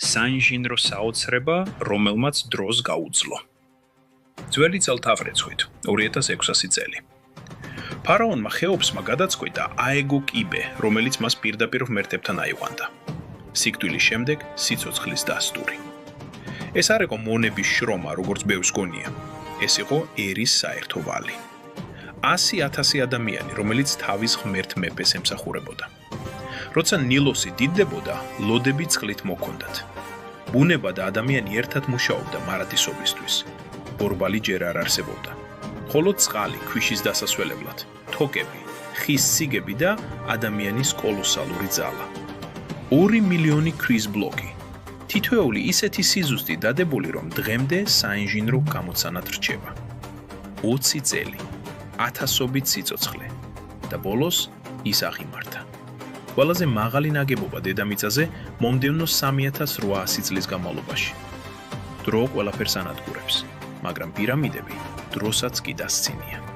საინჟინრო საოცრება, რომელმაც დროს გაუძლო. ძველი წელთაღრიცხვით 2600 წელი. ფარაონმა ხეოფსმა გადაწყვიტა აეგო კიბე, რომელიც მას პირდაპირ ღმერთებთან აიყვანდა. სიკვდილის შემდეგ სიცოცხლის დასტური. ეს არ იყო მონების შრომა, როგორც ბევრს გონია. ეს იყო ერის საერთო ვალი. 100,000 ადამიანი, რომელიც თავის ღმერთ მეფეს ემსახურებოდა. როცა ნილოსი დიდდებოდა, ლოდები წყლით მოქონდათ. ბუნება და ადამიანი ერთად მუშაობდა მარადისობისთვის. ბორბალი ჯერ არ არსებობდა. ხოლო წყალი ქვიშის დასასვენებლად, თოკები, ხის სიგები და ადამიანის კოლოსალური ძალა. 2 მილიონი ქვის ბლოკი. თითოეული ისეთი სიზუსტი დადებული, რომ დღემდე საინჟინრო გამოცანად რჩება. 20 წელი, 1000ობით სიცოცხლე და ბოლოს ის აღიმართა. ყველაზე მაღალი ნაგებობა დედამიწაზე მომდევნო 3800 წლის განმავლობაში. დრო ყველაფერს ანადგურებს, მაგრამ პირამიდები დროსაც კი დასცინია.